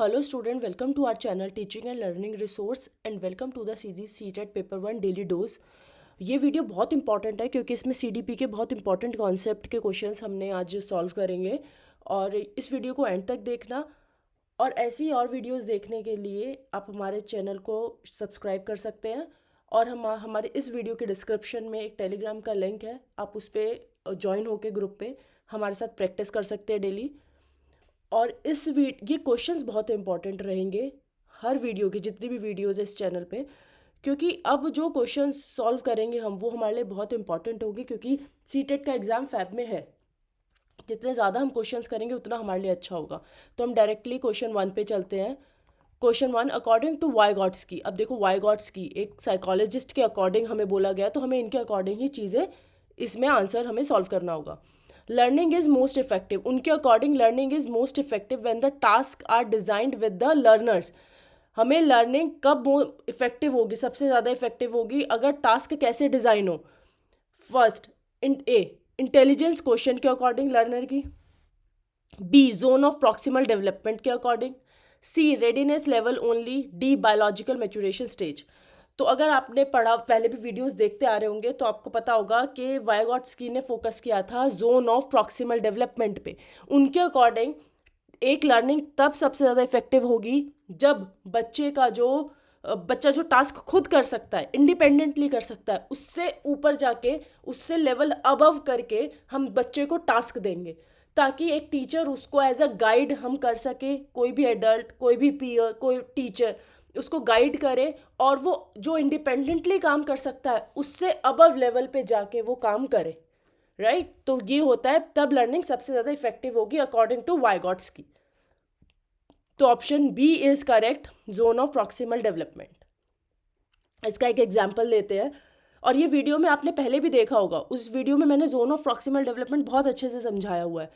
Hello student, welcome to our channel Teaching and Learning Resource and welcome to the series CTET Paper 1 Daily Dose। ये video बहुत important है क्योंकि इसमें CDP के बहुत important concept के क्वेश्चंस हमने आज सॉल्व करेंगे और इस वीडियो को एंड तक देखना। और ऐसी और वीडियोस देखने के लिए आप हमारे चैनल को सब्सक्राइब कर सकते हैं और हमारे इस वीडियो के डिस्क्रिप्शन में एक टेलीग्राम का लिंक है, आप उस पर ज्वाइन होकर ग्रुप पे हमारे साथ प्रैक्टिस कर सकते हैं डेली। और ये क्वेश्चंस बहुत इंपॉर्टेंट रहेंगे हर वीडियो की, जितनी भी वीडियोस है इस चैनल पे, क्योंकि अब जो क्वेश्चंस सॉल्व करेंगे हम वो हमारे लिए बहुत इंपॉर्टेंट होंगे क्योंकि सीटेट का एग्ज़ाम फैब में है। जितने ज़्यादा हम क्वेश्चंस करेंगे उतना हमारे लिए अच्छा होगा। तो हम डायरेक्टली क्वेश्चन 1 पे चलते हैं। Question 1, according to Vygotsky. अब देखो वाइगॉट्स्की एक साइकोलॉजिस्ट के अकॉर्डिंग हमें बोला गया, तो हमें इनके अकॉर्डिंग ही चीज़ें इसमें आंसर हमें सॉल्व करना होगा। लर्निंग इज मोस्ट इफेक्टिव, उनके according learning is most effective when the task are designed with the learners. हमें लर्निंग कब इफेक्टिव होगी, सबसे ज़्यादा इफेक्टिव होगी अगर टास्क कैसे डिज़ाइन हो। फर्स्ट इंटेलिजेंस क्वेश्चन के अकॉर्डिंग लर्नर की, B zone of proximal development के according, C readiness level only, D biological maturation stage. तो अगर आपने पढ़ा, पहले भी वीडियोस देखते आ रहे होंगे तो आपको पता होगा कि वाइगॉट्स्की ने फोकस किया था जोन ऑफ प्रॉक्सिमल डेवलपमेंट पे। उनके अकॉर्डिंग एक लर्निंग तब सबसे ज़्यादा इफेक्टिव होगी जब बच्चा जो टास्क खुद कर सकता है, इंडिपेंडेंटली कर सकता है, उससे ऊपर जाके उससे लेवल अबव करके हम बच्चे को टास्क देंगे ताकि एक टीचर उसको एज अ गाइड हम कर सके। कोई भी एडल्ट, कोई भी पीयर, कोई टीचर उसको गाइड करे और वो जो इंडिपेंडेंटली काम कर सकता है उससे अबव लेवल पे जाके वो काम करे। राइट, तो ये होता है तब लर्निंग सबसे ज़्यादा इफेक्टिव होगी अकॉर्डिंग टू वाइगॉट्स्की। तो option B is correct, zone of proximal development. इसका एक एग्जाम्पल लेते हैं और ये वीडियो में आपने पहले भी देखा होगा। उस वीडियो में मैंने जोन ऑफ प्रॉक्सिमल डेवलपमेंट बहुत अच्छे से समझाया हुआ है।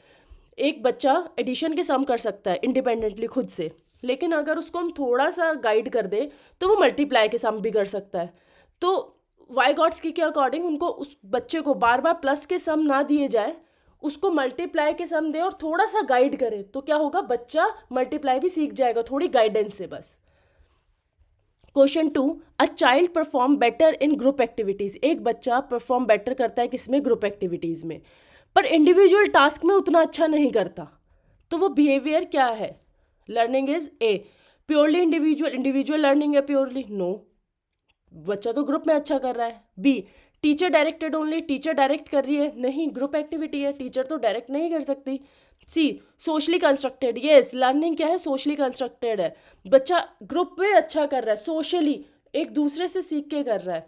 एक बच्चा एडिशन के सम कर सकता है इंडिपेंडेंटली खुद से, लेकिन अगर उसको हम थोड़ा सा गाइड कर दें तो वो मल्टीप्लाई के सम भी कर सकता है। तो वाइगॉट्स्की के अकॉर्डिंग उनको उस बच्चे को बार बार प्लस के सम ना दिए जाए, उसको मल्टीप्लाई के सम दे और थोड़ा सा गाइड करे, तो क्या होगा, बच्चा मल्टीप्लाई भी सीख जाएगा थोड़ी गाइडेंस से बस। Question 2, a child perform better in group activities. एक बच्चा परफॉर्म बेटर करता है किसमें, ग्रुप एक्टिविटीज में, पर इंडिविजुअल टास्क में उतना अच्छा नहीं करता। तो वो बिहेवियर क्या है? Learning is a purely individual, individual learning है प्योरली, नो, बच्चा तो ग्रुप में अच्छा कर रहा है। B teacher directed only, teacher direct कर रही है, नहीं, ग्रुप एक्टिविटी है, टीचर तो डायरेक्ट नहीं कर सकती। C socially constructed, yes, learning क्या है, सोशली कंस्ट्रक्टेड है, बच्चा ग्रुप में अच्छा कर रहा है, सोशली एक दूसरे से सीख के कर रहा है।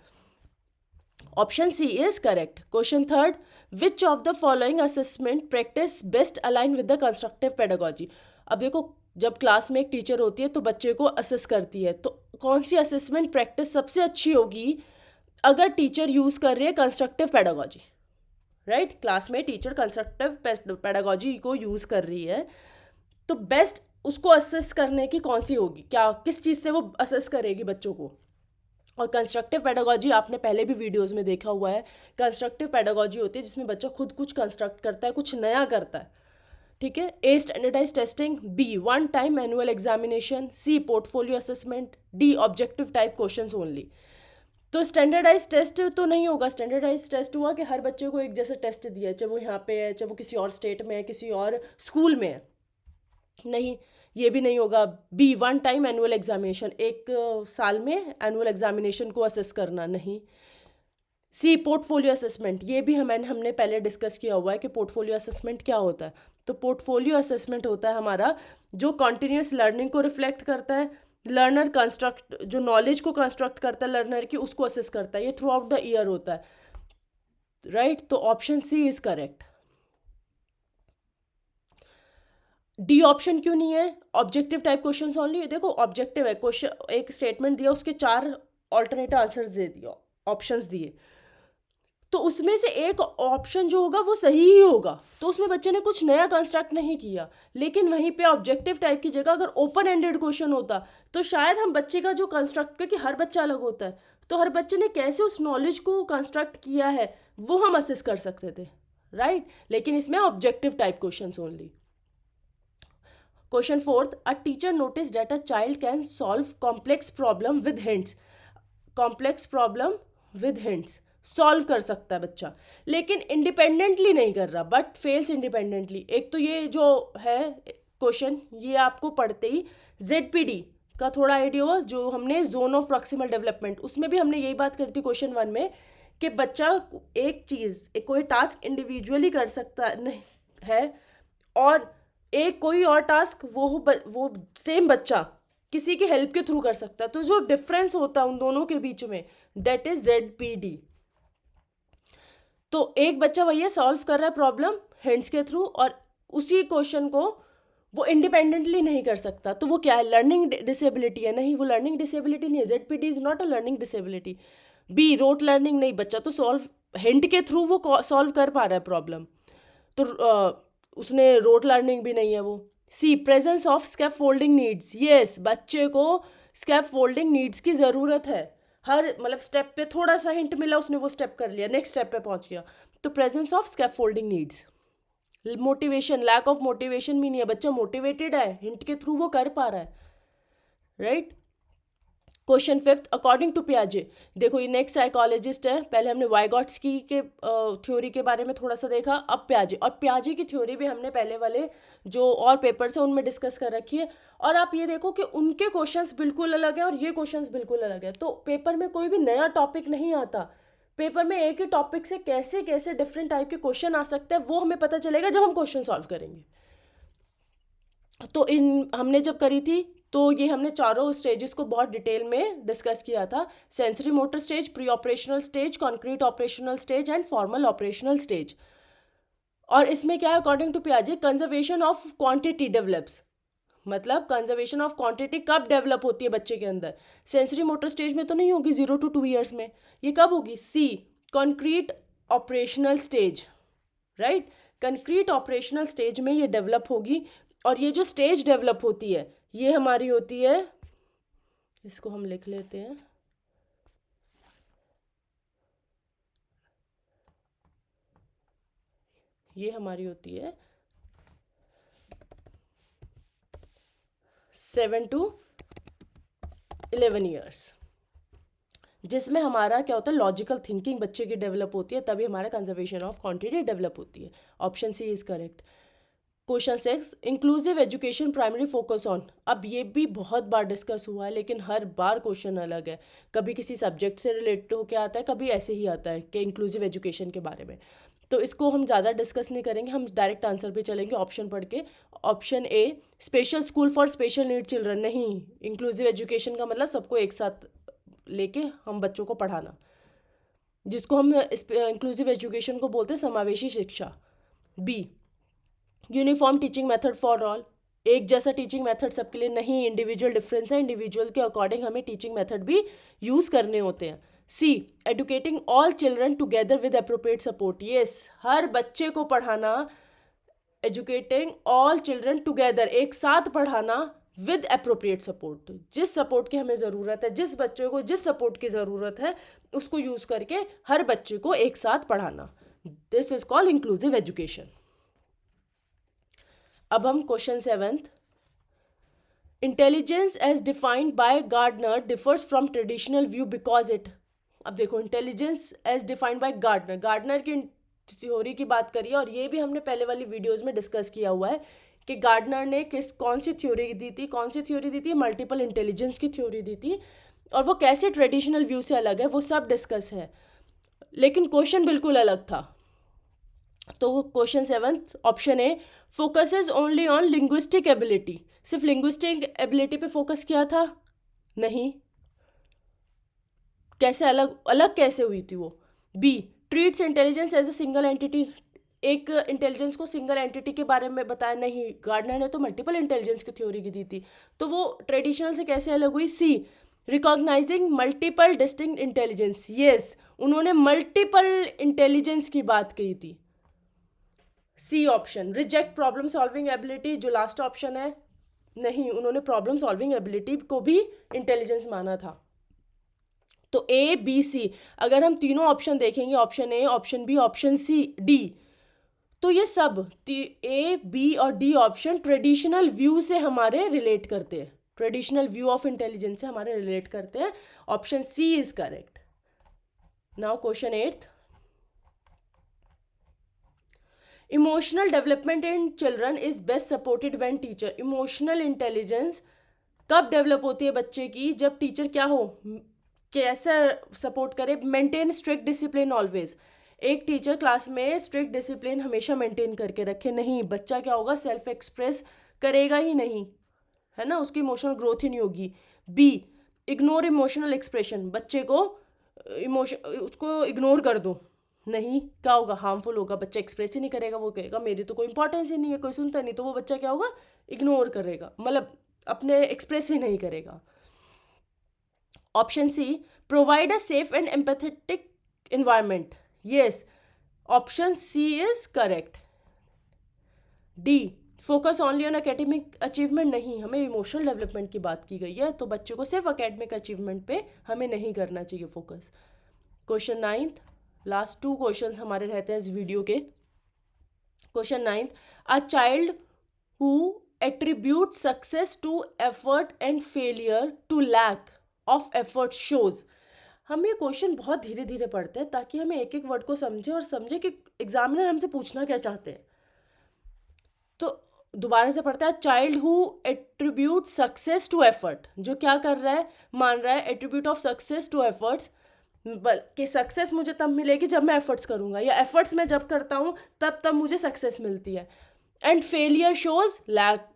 Option C is correct. Question 3, which of the following assessment practice best align with the constructive pedagogy. अब देखो, जब क्लास में एक टीचर होती है तो बच्चे को असेस करती है, तो कौन सी असेसमेंट प्रैक्टिस सबसे अच्छी होगी अगर टीचर यूज कर रही है कंस्ट्रक्टिव पेडागोजी। राइट, क्लास में टीचर कंस्ट्रक्टिव पेडागोजी को यूज कर रही है, तो बेस्ट उसको असेस करने की कौन सी होगी, क्या किस चीज़ से वो असेस करेगी बच्चों को। और कंस्ट्रक्टिव पेडागोजी आपने पहले भी वीडियोस में देखा हुआ है, कंस्ट्रक्टिव पेडागोजी होती है जिसमें बच्चा खुद कुछ कंस्ट्रक्ट करता है, कुछ नया करता है। ठीक है, A standardize testing, B one time annual examination, C portfolio assessment, D objective type questions only. तो स्टैंडर्डाइज टेस्ट तो नहीं होगा। स्टैंडर्डाइज टेस्ट हुआ कि हर बच्चे को एक जैसा टेस्ट दिया है, चाहे वो यहाँ पे है, चाहे वो किसी और स्टेट में है, किसी और स्कूल में है, नहीं, ये भी नहीं होगा। B one time annual examination, एक साल में एनुअल एग्जामिनेशन को असेस करना, नहीं। सी पोर्टफोलियो असेसमेंट, ये भी हमने पहले डिस्कस किया हुआ है कि पोर्टफोलियो असेसमेंट क्या होता है। तो पोर्टफोलियो असेसमेंट होता है हमारा जो कॉन्टिन्यूस लर्निंग को रिफ्लेक्ट करता है, लर्नर कंस्ट्रक्ट जो नॉलेज को कंस्ट्रक्ट करता है लर्नर की, उसको असेस करता है, ये थ्रू आउट द ईयर होता है। राइट, तो option C is correct. D option क्यों नहीं है? Objective type questions only. देखो ऑब्जेक्टिव है क्वेश्चन, एक स्टेटमेंट दिया, उसके 4 ऑल्टरनेटिव आंसर्स दे दिया, ऑप्शंस दिए, तो उसमें से एक ऑप्शन जो होगा वो सही ही होगा, तो उसमें बच्चे ने कुछ नया कंस्ट्रक्ट नहीं किया। लेकिन वहीं पे ऑब्जेक्टिव टाइप की जगह अगर ओपन एंडेड क्वेश्चन होता तो शायद हम बच्चे का जो कंस्ट्रक्ट, क्योंकि हर बच्चा अलग होता है, तो हर बच्चे ने कैसे उस नॉलेज को कंस्ट्रक्ट किया है वो हम असेस कर सकते थे। राइट, लेकिन इसमें objective type question only. Question fourth, a teacher notice that a child can solve complex problem with hints. Complex problem with hints solve कर सकता है बच्चा, लेकिन इंडिपेंडेंटली नहीं कर रहा, बट फेल्स इंडिपेंडेंटली। एक तो ये जो है क्वेश्चन, ये आपको पढ़ते ही ZPD का थोड़ा आइडिया हुआ, जो हमने जोन ऑफ प्रॉक्सिमल डेवलपमेंट, उसमें भी हमने यही बात करी थी क्वेश्चन 1 में, कि बच्चा एक चीज़ कोई टास्क इंडिविजुअली कर सकता नहीं है, और एक कोई और टास्क वो सेम बच्चा किसी की हेल्प के थ्रू कर सकता है। तो जो डिफरेंस होता है उन दोनों के बीच में, डेट इज ZPD। तो एक बच्चा भैया सॉल्व कर रहा है प्रॉब्लम हैंड्स के थ्रू, और उसी क्वेश्चन को वो इंडिपेंडेंटली नहीं कर सकता, तो वो क्या है, लर्निंग डिसेबिलिटी है? नहीं, वो लर्निंग डिसेबिलिटी नहीं है। ZPD is not a learning disability. B, rote learning नहीं, बच्चा तो सॉल्व हिंट के थ्रू वो सॉल्व कर पा रहा है प्रॉब्लम, तो उसने रोट लर्निंग भी नहीं है वो। C, presence of scaffolding needs, yes, बच्चे को स्कैप फोल्डिंग नीड्स की ज़रूरत है। हर मतलब स्टेप पे थोड़ा सा हिंट मिला, उसने वो स्टेप कर लिया, नेक्स्ट स्टेप पे पहुंच गया, तो presence of scaffolding needs. Motivation, lack of motivation भी नहीं है, बच्चा मोटिवेटेड है, हिंट के थ्रू वो कर पा रहा है, right. Question fifth, according to पियाजे। देखो ये नेक्स्ट साइकोलॉजिस्ट है, पहले हमने वाइगॉट्स्की के थ्योरी के बारे में थोड़ा सा देखा, अब पियाजे, और पियाजे की थ्योरी भी हमने पहले वाले जो और पेपर्स हैं उनमें डिस्कस कर रखी है। और आप ये देखो कि उनके क्वेश्चंस बिल्कुल अलग है और ये क्वेश्चंस बिल्कुल अलग है, तो पेपर में कोई भी नया टॉपिक नहीं आता। पेपर में एक ही टॉपिक से कैसे कैसे डिफरेंट टाइप के क्वेश्चन आ सकते हैं, वो हमें पता चलेगा जब हम क्वेश्चन सॉल्व करेंगे। तो इन हमने जब करी थी, तो ये हमने चारों स्टेजेस को बहुत डिटेल में डिस्कस किया था। Sensory motor stage, pre operational stage, concrete operational stage and formal operational stage. और इसमें क्या है, अकॉर्डिंग टू पियाजे, कंजर्वेशन ऑफ क्वांटिटी डेवलप्स, मतलब कंजर्वेशन ऑफ क्वांटिटी कब डेवलप होती है बच्चे के अंदर? सेंसरी मोटर स्टेज में तो नहीं होगी, 0 to 2 ईयर्स में। ये कब होगी? C, concrete operational stage, right. Concrete operational stage में ये डेवलप होगी। और ये जो स्टेज डेवलप होती है, ये हमारी होती है, इसको हम लिख लेते हैं, ये हमारी होती है 7 to 11 ईयर्स, जिसमें हमारा क्या होता है, लॉजिकल थिंकिंग बच्चे की डेवलप होती है, तभी हमारा कंजर्वेशन ऑफ क्वांटिटी डेवलप होती है। Option C is correct. Question 6, inclusive education primary focus on. अब ये भी बहुत बार डिस्कस हुआ है, लेकिन हर बार क्वेश्चन अलग है, कभी किसी सब्जेक्ट से रिलेटेड होकर आता है, कभी ऐसे ही आता है कि इंक्लूसिव एजुकेशन के बारे में। तो इसको हम ज़्यादा डिस्कस नहीं करेंगे, हम डायरेक्ट आंसर पे चलेंगे ऑप्शन पढ़ के। Option A, special school for special need children. नहीं, इंक्लूसिव एजुकेशन का मतलब सबको एक साथ लेके हम बच्चों को पढ़ाना, जिसको हम इंक्लूसिव एजुकेशन को बोलते हैं समावेशी शिक्षा। B, uniform teaching method for all, एक जैसा टीचिंग मेथड सबके लिए नहीं, इंडिविजुअल डिफरेंस है, इंडिविजुअल के अकॉर्डिंग हमें टीचिंग मेथड भी यूज़ करने होते हैं। C, educating all children together with appropriate support. Yes, हर बच्चे को पढ़ाना, एजुकेटिंग ऑल चिल्ड्रन टुगेदर, एक साथ पढ़ाना, विद अप्रोप्रिएट सपोर्ट, जिस सपोर्ट की हमें ज़रूरत है, जिस बच्चे को जिस सपोर्ट की ज़रूरत है उसको यूज़ करके हर बच्चे को एक साथ पढ़ाना। This is called inclusive education. अब हम question 7th, intelligence as defined by Gardner differs from traditional view because it. अब देखो, intelligence as defined by Gardner, Gardner की थ्योरी की बात करिए, और ये भी हमने पहले वाली वीडियोस में डिस्कस किया हुआ है कि गार्डनर ने कौन सी थ्योरी दी थी, मल्टीपल इंटेलिजेंस की थ्योरी दी थी, और वो कैसे ट्रेडिशनल व्यू से अलग है, वो सब डिस्कस है, लेकिन क्वेश्चन बिल्कुल अलग था। तो question 7th, option A, focuses only on linguistic ability, सिर्फ लिंग्विस्टिक एबिलिटी पे फोकस किया था? नहीं, कैसे अलग अलग कैसे हुई थी वो? B, treats intelligence as a single entity, एक इंटेलिजेंस को सिंगल एंटिटी के बारे में बताया? नहीं, गार्डनर ने तो मल्टीपल इंटेलिजेंस की थ्योरी की दी थी, तो वो ट्रेडिशनल से कैसे अलग हुई? C, recognising multiple distinct intelligence. Yes, उन्होंने मल्टीपल इंटेलिजेंस की बात कही थी। C option, reject problem solving ability, जो लास्ट ऑप्शन है, नहीं, उन्होंने प्रॉब्लम सॉल्विंग एबिलिटी को भी इंटेलिजेंस माना था। तो ए, बी, सी, अगर हम तीनों ऑप्शन देखेंगे, option A, option B, option C, D, तो ये सब ए, बी और डी ऑप्शन ट्रेडिशनल व्यू से हमारे रिलेट करते हैं, ट्रेडिशनल व्यू ऑफ इंटेलिजेंस से हमारे रिलेट करते हैं। Option C is correct. Now question 8th, emotional development in children is best supported when teacher. Emotional intelligence कब डेवलप होती है बच्चे की? जब टीचर क्या हो, कैसा सपोर्ट करे? Maintain strict discipline always. एक टीचर क्लास में स्ट्रिक्ट डिसिप्लिन हमेशा मेंटेन करके रखे, नहीं बच्चा क्या होगा, सेल्फ एक्सप्रेस करेगा ही नहीं, है ना, उसकी इमोशनल ग्रोथ ही नहीं होगी। बी, इग्नोर इमोशनल एक्सप्रेशन, बच्चे को इमोशन उसको इग्नोर कर दो, नहीं क्या होगा, हार्मफुल होगा, बच्चा एक्सप्रेस ही नहीं करेगा, वो कहेगा मेरी तो कोई इंपॉर्टेंस ही नहीं है, कोई सुनता नहीं, तो वो बच्चा क्या होगा, इग्नोर करेगा, मतलब अपने एक्सप्रेस ही नहीं करेगा। Option C, provide a safe and empathetic environment. Yes, option C is correct. D, focus only on academic achievement, नहीं, हमें इमोशनल डेवलपमेंट की बात की गई है, तो बच्चों को सिर्फ एकेडमिक अचीवमेंट पे हमें नहीं करना चाहिए focus. Question 9th, last 2 questions हमारे रहते हैं इस वीडियो के। Question 9th, a child who attribute success to effort and failure to lack of effort shows. हम ये क्वेश्चन बहुत धीरे धीरे पढ़ते हैं ताकि हमें एक एक वर्ड को समझे और समझे कि एग्जामिनर हमसे पूछना क्या चाहते हैं। तो दोबारा से पढ़ते हैं, child who attribute success to effort, जो क्या कर रहा है, मान रहा है attribute of success to efforts, कि सक्सेस मुझे तब मिलेगी जब मैं एफर्ट्स करूंगा, या एफर्ट्स मैं जब करता हूँ तब मुझे सक्सेस मिलती है। And failure shows lack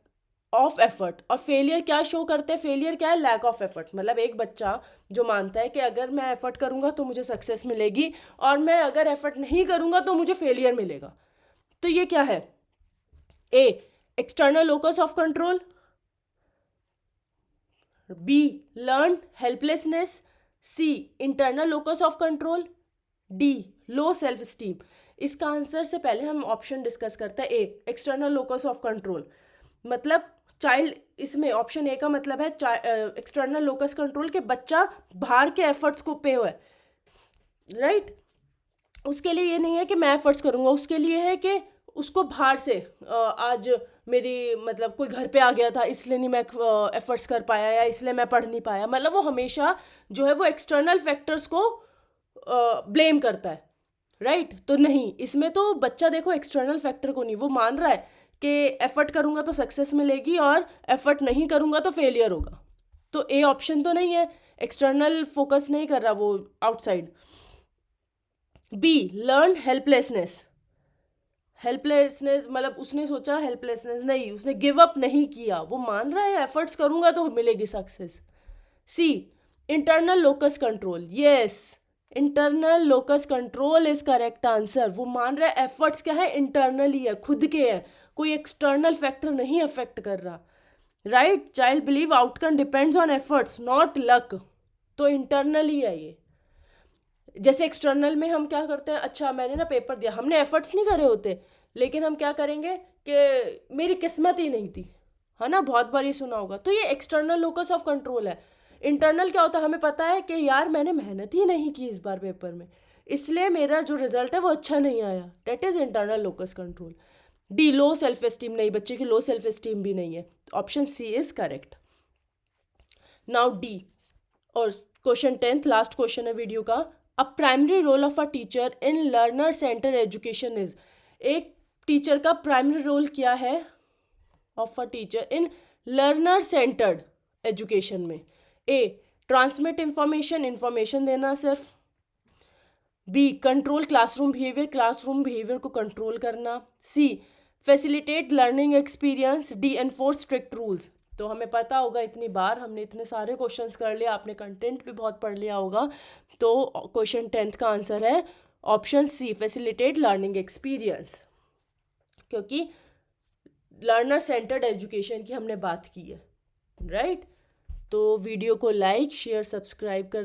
of effort, और फेलियर क्या शो करते हैं, फेलियर क्या है, लैक ऑफ एफर्ट। मतलब एक बच्चा जो मानता है कि अगर मैं एफर्ट करूंगा तो मुझे सक्सेस मिलेगी, और मैं अगर एफर्ट नहीं करूंगा तो मुझे फेलियर मिलेगा, तो ये क्या है? A, external locus of control. B, learn helplessness. C, internal locus of control. D, low self esteem. इसका आंसर से पहले हम ऑप्शन डिस्कस करते हैं। A, external locus of control, मतलब चाइल्ड, इसमें ऑप्शन ए का मतलब है एक्सटर्नल लोकस कंट्रोल के बच्चा बाहर के एफर्ट्स को पे हुआ है, राइट। उसके लिए ये नहीं है कि मैं एफर्ट्स करूंगा, उसके लिए है कि उसको बाहर से आज मेरी मतलब कोई घर पे आ गया था इसलिए नहीं मैं एफर्ट्स कर पाया, या इसलिए मैं पढ़ नहीं पाया, मतलब वो हमेशा जो है वो एक्सटर्नल फैक्टर्स को ब्लेम करता है, राइट। तो नहीं, इसमें तो बच्चा देखो एक्सटर्नल फैक्टर को नहीं, वो मान रहा है कि एफर्ट करूंगा तो सक्सेस मिलेगी और एफर्ट नहीं करूंगा तो फेलियर होगा, तो ए ऑप्शन तो नहीं है, एक्सटर्नल फोकस नहीं कर रहा वो, outside. B, learn helplessness. Helplessness मतलब उसने सोचा हेल्पलेसनेस नहीं, उसने गिव अप नहीं किया, वो मान रहा है एफर्ट्स करूंगा तो मिलेगी success. C, internal locus control. Yes, internal locus control is correct answer. वो मान रहा है एफर्ट्स क्या है, इंटरनल ही है, खुद के है, कोई एक्सटर्नल फैक्टर नहीं अफेक्ट कर रहा, right. Child believe outcome depends on efforts not luck, तो इंटरनल ही है ये। जैसे एक्सटर्नल में हम क्या करते हैं, अच्छा मैंने ना पेपर दिया, हमने एफर्ट्स नहीं करे होते, लेकिन हम क्या करेंगे कि मेरी किस्मत ही नहीं थी, है ना, बहुत बार ये सुना होगा, तो ये एक्सटर्नल लोकस ऑफ कंट्रोल है। इंटरनल क्या होता है, हमें पता है कि यार मैंने मेहनत ही नहीं की इस बार पेपर में, इसलिए मेरा जो रिजल्ट है वो अच्छा नहीं आया, that is internal locus control. D, low self esteem, नहीं, बच्चे की लो सेल्फ एस्टीम भी नहीं है, option C is correct. Now D, और क्वेश्चन 10th, लास्ट क्वेश्चन है वीडियो का। A primary role of a teacher in learner centre education is. एक टीचर का प्राइमरी रोल क्या है, of a teacher in learner centred education में? A, transmit information, information देना सिर्फ। B, control classroom behaviour, classroom behaviour को control करना। C, facilitate learning experience. D, enforce strict rules. तो हमें पता होगा, इतनी बार हमने इतने सारे क्वेश्चंस कर लिया, आपने कंटेंट भी बहुत पढ़ लिया होगा, तो क्वेश्चन 10th का आंसर है option C, facilitate learning experience, क्योंकि लर्नर सेंटर्ड एजुकेशन की हमने बात की है, राइट। तो वीडियो को लाइक शेयर सब्सक्राइब कर